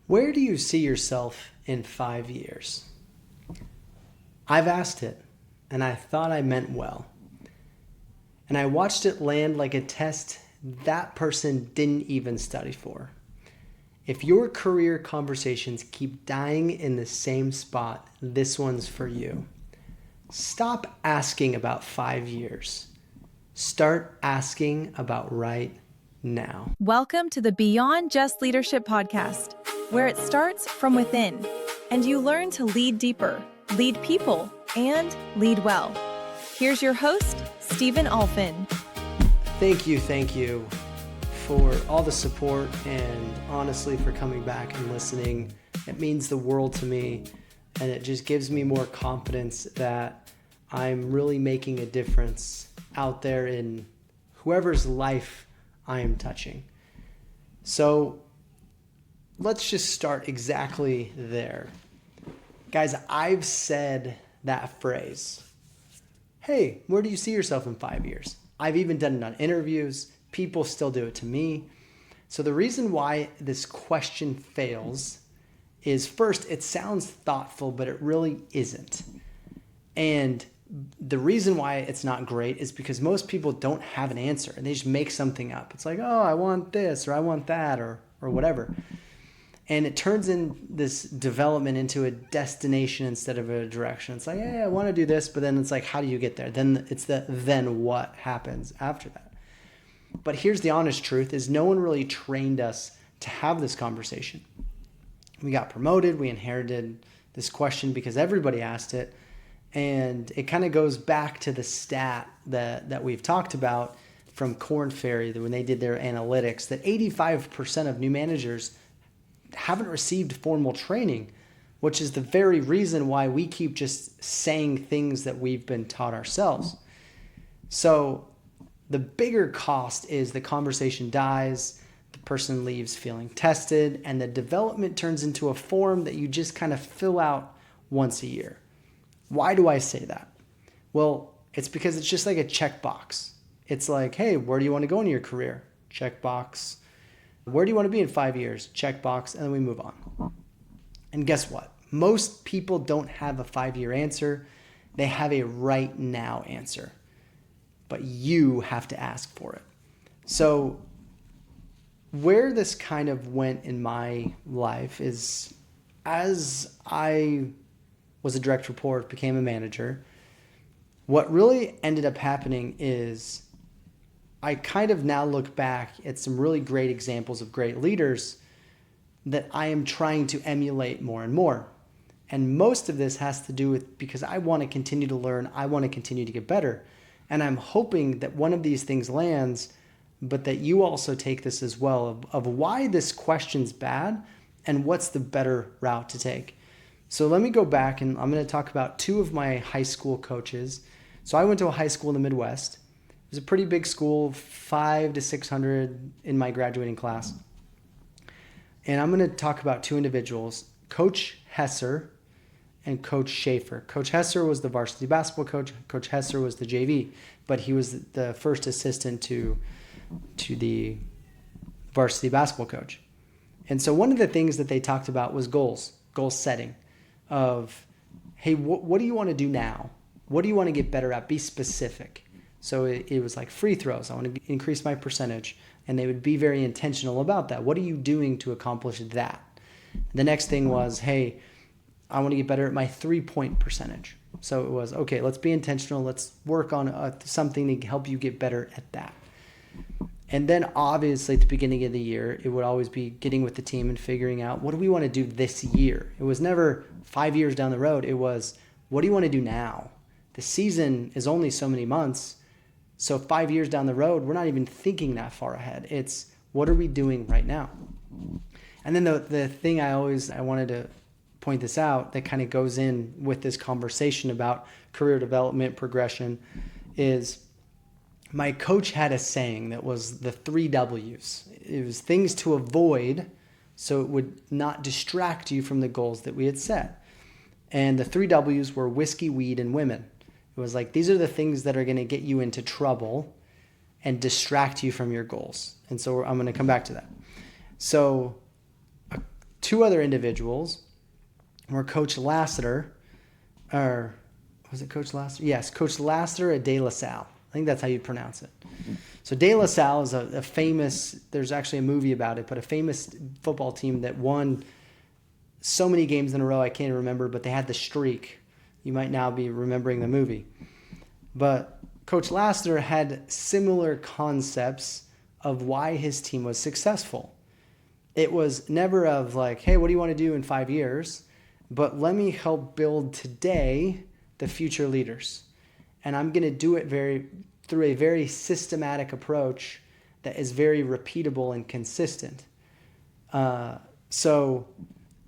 Where do you see yourself in 5 years? I've asked it, and I thought I meant well. And I watched it land like a test that person didn't even study for. If your career conversations keep dying in the same spot, this one's for you. Stop asking about 5 years. Start asking about right now. Welcome to the Beyond Just Leadership podcast, where it starts from within and you learn to lead deeper, lead people, and lead well. Here's your host, Stephen Alfin. Thank you for all the support and honestly for coming back and listening. It means the world to me, and it just gives me more confidence that I'm really making a difference out there in whoever's life I am touching. So let's just start exactly there. Guys, I've said that phrase. Hey, where do you see yourself in 5 years? I've even done it on interviews. People still do it to me. So the reason why this question fails is, first, it sounds thoughtful, but it really isn't. And the reason why it's not great is because most people don't have an answer and they just make something up. It's like, oh, I want this or I want that or whatever. And it turns in this development into a destination instead of a direction. It's like, hey, I want to do this, but then it's like, how do you get there? Then it's then what happens after that? But here's the honest truth is no one really trained us to have this conversation. We got promoted, we inherited this question because everybody asked it. And it kind of goes back to the stat that we've talked about from Korn Ferry, that when they did their analytics, that 85% of new managers haven't received formal training, which is the very reason why we keep just saying things that we've been taught ourselves. So the bigger cost is the conversation dies, the person leaves feeling tested, and the development turns into a form that you just kind of fill out once a year. Why do I say that? Well, it's because it's just like a checkbox. It's like, hey, where do you want to go in your career? Checkbox. Where do you want to be in 5 years? Checkbox. And then we move on. And guess what? Most people don't have a 5-year answer. They have a right now answer. But you have to ask for it. So where this kind of went in my life is, as I was a direct report, became a manager, what really ended up happening is I kind of now look back at some really great examples of great leaders that I am trying to emulate more and more. And most of this has to do with because I want to continue to learn, I want to continue to get better. And I'm hoping that one of these things lands, but that you also take this as well of why this question's bad and what's the better route to take. So let me go back and I'm going to talk about two of my high school coaches. So I went to a high school in the Midwest. It was a pretty big school, 500 to 600 in my graduating class. And I'm going to talk about two individuals, Coach Hesser and Coach Schaefer. Coach Hesser was the varsity basketball coach. Coach Hesser was the JV, but he was the first assistant to the varsity basketball coach. And so one of the things that they talked about was goal setting. Of, hey, what do you want to do now? What do you want to get better at? Be specific. So it was like free throws. I want to increase my percentage. And they would be very intentional about that. What are you doing to accomplish that? The next thing was, hey, I want to get better at my 3-point percentage. So it was, okay, let's be intentional. Let's work on something to help you get better at that. And then obviously at the beginning of the year, it would always be getting with the team and figuring out, what do we want to do this year? It was never 5 years down the road. It was, what do you want to do now? The season is only so many months. So 5 years down the road, we're not even thinking that far ahead. It's, what are we doing right now? And then the thing I wanted to point this out that kind of goes in with this conversation about career development, progression, is my coach had a saying that was the 3 W's. It was things to avoid so it would not distract you from the goals that we had set. And the 3 W's were whiskey, weed, and women. It was like, these are the things that are going to get you into trouble and distract you from your goals. And so I'm going to come back to that. So two other individuals were Coach Lassiter, or was it Coach Lassiter? Yes, Coach Lassiter at De La Salle. I think that's how you pronounce it. So De La Salle is a famous, there's actually a movie about it, but a famous football team that won so many games in a row, I can't remember, but they had the streak. You might now be remembering the movie. But Coach Lassiter had similar concepts of why his team was successful. It was never of like, hey, what do you want to do in 5 years? But let me help build today the future leaders. And I'm going to do it through a very systematic approach that is very repeatable and consistent. So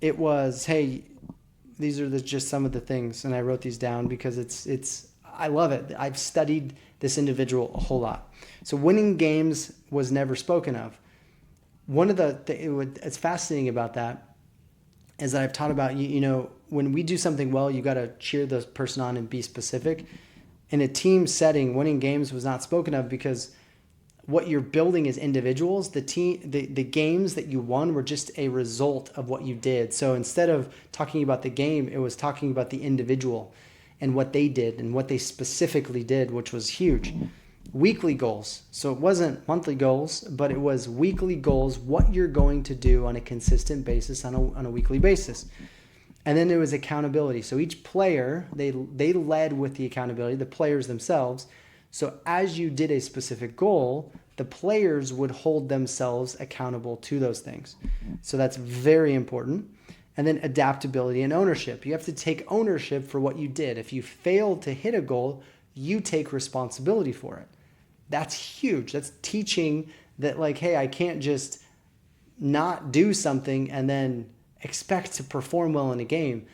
it was, hey, these are just some of the things, and I wrote these down because I love it. I've studied this individual a whole lot. So winning games was never spoken of. One of it's fascinating about that is that I've taught about, when we do something well, you got to cheer the person on and be specific. In a team setting, winning games was not spoken of because what you're building is individuals. The games that you won were just a result of what you did. So instead of talking about the game, it was talking about the individual and what they did and what they specifically did, which was huge. Weekly goals. So it wasn't monthly goals, but it was weekly goals, what you're going to do on a consistent basis on a weekly basis. And then there was accountability. So each player, they led with the accountability, the players themselves. So as you did a specific goal, the players would hold themselves accountable to those things. So that's very important. And then adaptability and ownership. You have to take ownership for what you did. If you failed to hit a goal, you take responsibility for it. That's huge. That's teaching that like, hey, I can't just not do something and then expect to perform well in a game.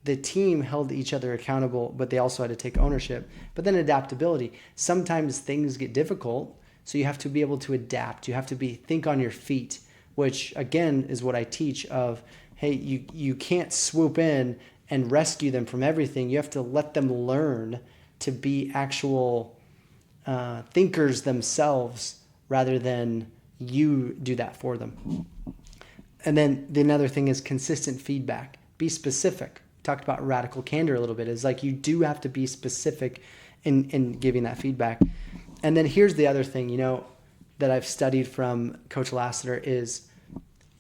The team held each other accountable, but they also had to take ownership. But then adaptability. Sometimes things get difficult, so you have to be able to adapt. You have to think on your feet, which again is what I teach of, hey, you can't swoop in and rescue them from everything. You have to let them learn to be actual thinkers themselves rather than you do that for them. And then another thing is consistent feedback. Be specific. Talked about radical candor a little bit. It's like you do have to be specific in giving that feedback. And then here's the other thing, that I've studied from Coach Lassiter is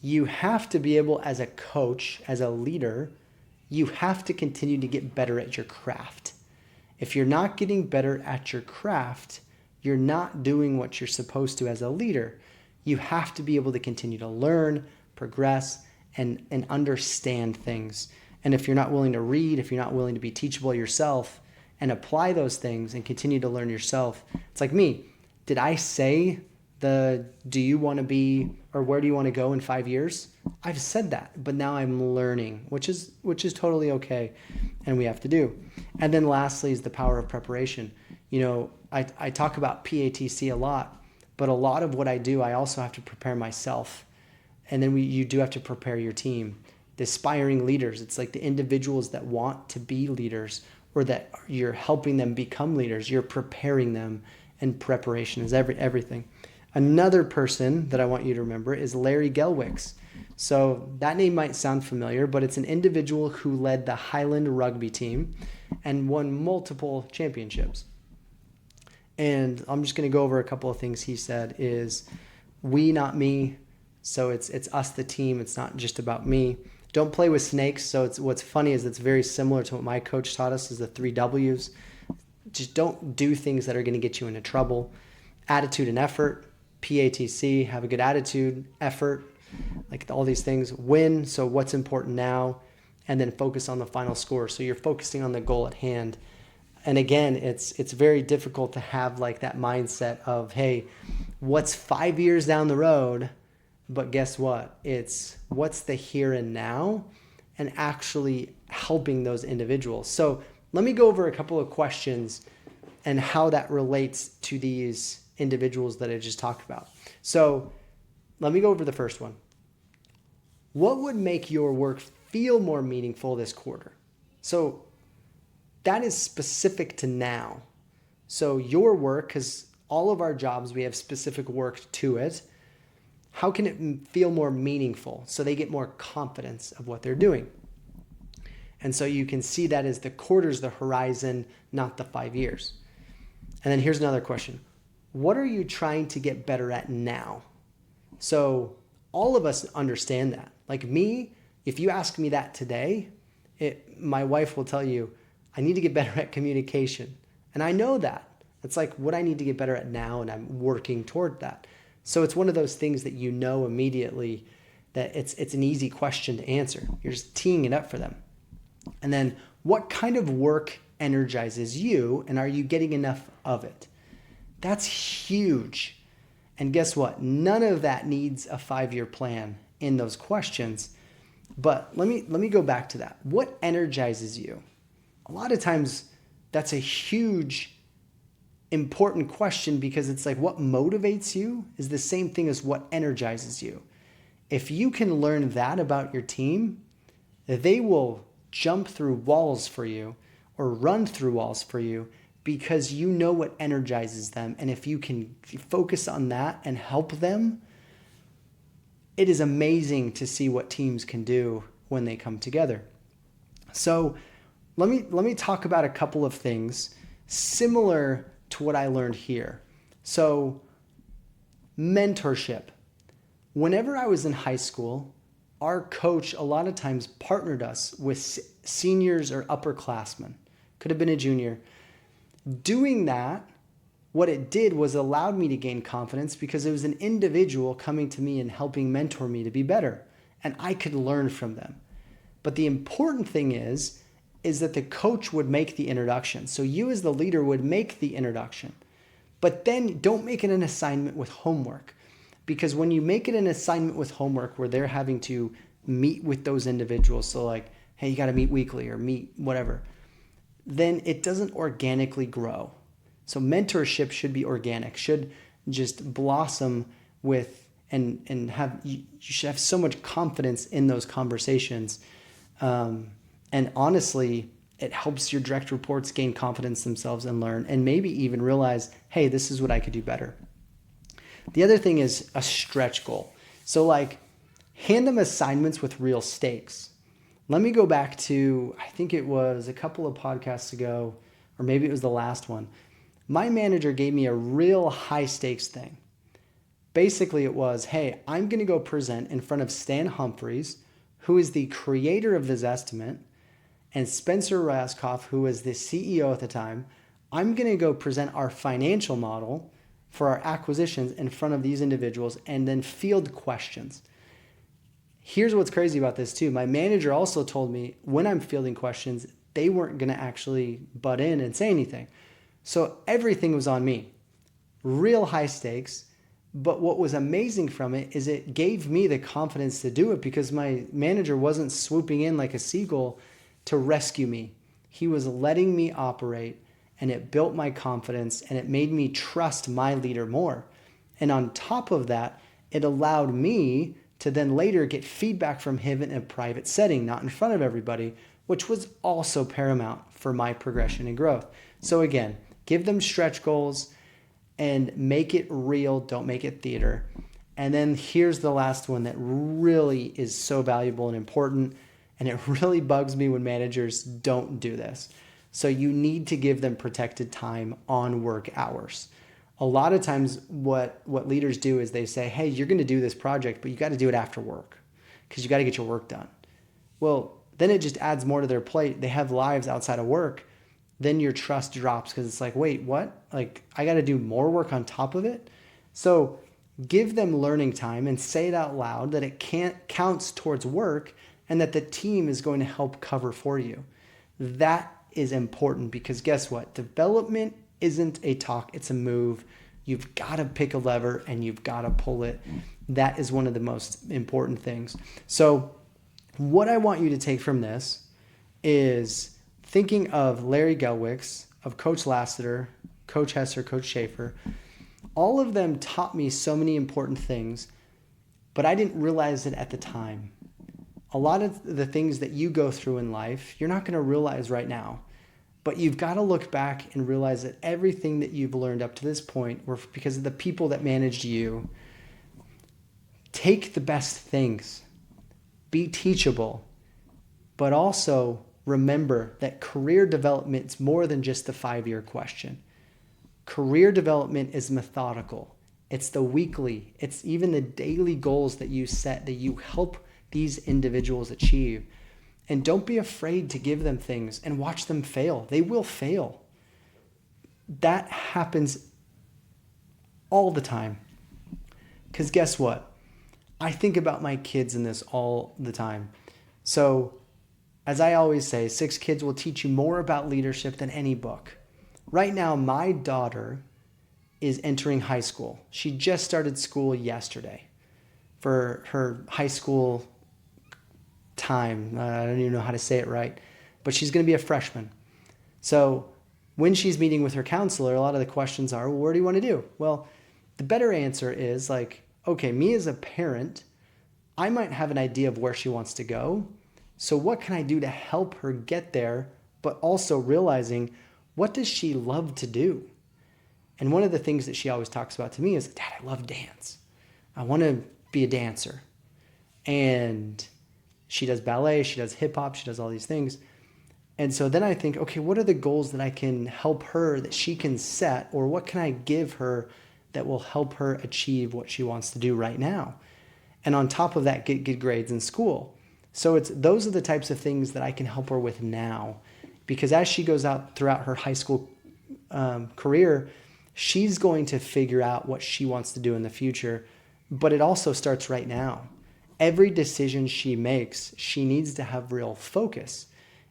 you have to be able, as a coach, as a leader, you have to continue to get better at your craft. If you're not getting better at your craft, you're not doing what you're supposed to as a leader. You have to be able to continue to learn, progress, and understand things. And if you're not willing to read, if you're not willing to be teachable yourself and apply those things and continue to learn yourself, it's like me. Did I say do you want to be, or where do you want to go in 5 years? I've said that, but now I'm learning, which is totally okay, and we have to do. And then lastly is the power of preparation. I talk about PATC a lot, but a lot of what I do, I also have to prepare myself. And then you do have to prepare your team. The aspiring leaders, it's like the individuals that want to be leaders or that you're helping them become leaders. You're preparing them, and preparation is everything. Another person that I want you to remember is Larry Gelwicks. So that name might sound familiar, but it's an individual who led the Highland rugby team and won multiple championships. And I'm just going to go over a couple of things he said is we, not me. So it's us, the team. It's not just about me. Don't play with snakes. So what's funny is it's very similar to what my coach taught us is the 3 W's. Just don't do things that are going to get you into trouble. Attitude and effort. PATC, have a good attitude, effort, like all these things. Win, so what's important now, and then focus on the final score. So you're focusing on the goal at hand. And again, it's very difficult to have like that mindset of, hey, what's 5 years down the road? But guess what? It's what's the here and now, and actually helping those individuals. So let me go over a couple of questions and how that relates to these individuals that I just talked about. So let me go over the first one. What would make your work feel more meaningful this quarter? So that is specific to now. So your work, because all of our jobs, we have specific work to it. how can it feel more meaningful so they get more confidence of what they're doing? And so you can see that as the quarters, the horizon, not the 5 years. And then here's another question. What are you trying to get better at now? So all of us understand that. Like me, if you ask me that today, my wife will tell you, I need to get better at communication. And I know that. It's like what I need to get better at now, and I'm working toward that. So it's one of those things that you know immediately that it's an easy question to answer. You're just teeing it up for them. And then what kind of work energizes you, and are you getting enough of it? That's huge. And guess what? None of that needs a 5-year plan in those questions. But let me go back to that. What energizes you? A lot of times that's a huge, important question, because it's like what motivates you is the same thing as what energizes you. If you can learn that about your team, they will jump through walls for you or run through walls for you because you know what energizes them. And if you can focus on that and help them, it is amazing to see what teams can do when they come together. So let me talk about a couple of things similar to what I learned here. So mentorship. Whenever I was in high school, our coach a lot of times partnered us with seniors or upperclassmen. Could have been a junior. Doing that, what it did was allowed me to gain confidence because it was an individual coming to me and helping mentor me to be better. And I could learn from them. But the important thing is that the coach would make the introduction. So you as the leader would make the introduction. But then don't make it an assignment with homework. Because when you make it an assignment with homework where they're having to meet with those individuals, so like, hey, you got to meet weekly or meet whatever, then it doesn't organically grow. So mentorship should be organic, should just blossom with and have, you should have so much confidence in those conversations. And honestly, it helps your direct reports gain confidence themselves and learn, and maybe even realize, hey, this is what I could do better. The other thing is a stretch goal. So like, hand them assignments with real stakes. Let me go back to, I think it was a couple of podcasts ago, or maybe it was the last one. My manager gave me a real high stakes thing. Basically it was, hey, I'm going to go present in front of Stan Humphreys, who is the creator of this estimate, and Spencer Raskoff, who was the CEO at the time. I'm going to go present our financial model for our acquisitions in front of these individuals and then field questions. Here's what's crazy about this too. My manager also told me when I'm fielding questions, they weren't going to actually butt in and say anything. So everything was on me. Real high stakes. But what was amazing from it is it gave me the confidence to do it because my manager wasn't swooping in like a seagull to rescue me. He was letting me operate, and it built my confidence and it made me trust my leader more. And on top of that, it allowed me to then later get feedback from him in a private setting, not in front of everybody, which was also paramount for my progression and growth. So again, give them stretch goals and make it real. Don't make it theater. And then here's the last one that really is so valuable and important. And it really bugs me when managers don't do this. So you need to give them protected time on work hours. A lot of times what leaders do is they say, hey, you're going to do this project, but you got to do it after work because you got to get your work done. Well, then it just adds more to their plate. They have lives outside of work. Then your trust drops because it's like, wait, what? Like, I got to do more work on top of it? So give them learning time and say it out loud that it counts towards work and that the team is going to help cover for you. That is important because guess what? Development isn't a talk, it's a move. You've got to pick a lever and you've got to pull it. That is one of the most important things. So what I want you to take from this is thinking of Larry Gelwicks, of Coach Lassiter, Coach Hesser, Coach Schaefer. All of them taught me so many important things, but I didn't realize it at the time. A lot of the things that you go through in life, you're not going to realize right now. But you've got to look back and realize that everything that you've learned up to this point were because of the people that managed you. take the best things, be teachable, but also remember that career development is more than just the 5-year question. Career development is methodical. It's the weekly, it's even the daily goals that you set that you help these individuals achieve. And don't be afraid to give them things and watch them fail. They will fail. That happens all the time. Because guess what? I think about my kids in this all the time. So, as I always say, 6 Kids will teach you more about leadership than any book. Right now, my daughter is entering high school. She just started school yesterday for her high school time. I don't even know how to say it right, but she's going to be a freshman. So when she's meeting with her counselor, a lot of the questions are, well, what do you want to do? Well, the better answer is like, okay, me as a parent, I might have an idea of where she wants to go. So what can I do to help her get there, but also realizing, what does she love to do? And one of the things that she always talks about to me is, Dad, I love dance. I want to be a dancer. And she does ballet, she does hip hop, she does all these things. And so then I think, okay, what are the goals that I can help her that she can set, or what can I give her that will help her achieve what she wants to do right now? And on top of that, get good grades in school. So those are the types of things that I can help her with now, because as she goes out throughout her high school career, she's going to figure out what she wants to do in the future, but it also starts right now. Every decision she makes, she needs to have real focus.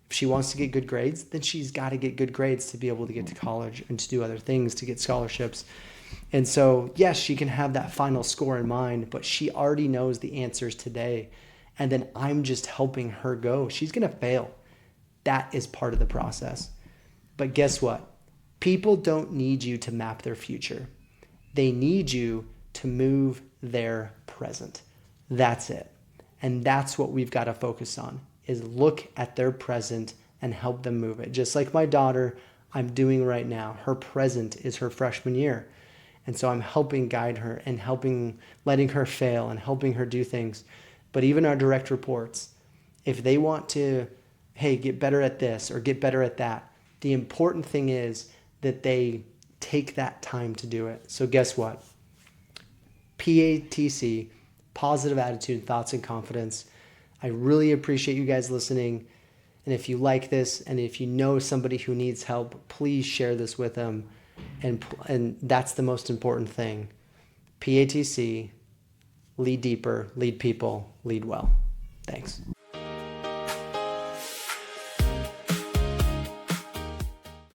If she wants to get good grades, then she's got to get good grades to be able to get to college and to do other things, to get scholarships. And so, yes, she can have that final score in mind, but she already knows the answers today. And then I'm just helping her go. She's going to fail. That is part of the process. But guess what? People don't need you to map their future. They need you to move their present. That's it. And that's what we've got to focus on, is look at their present and help them move it. Just like my daughter, I'm doing right now. Her present is her freshman year. And so I'm helping guide her and letting her fail and helping her do things. But even our direct reports, if they want to, hey, get better at this or get better at that, the important thing is that they take that time to do it. So guess what? PATC, positive attitude, thoughts, and confidence. I really appreciate you guys listening. And if you like this, and if you know somebody who needs help, please share this with them. And that's the most important thing. PATC, lead deeper, lead people, lead well. Thanks.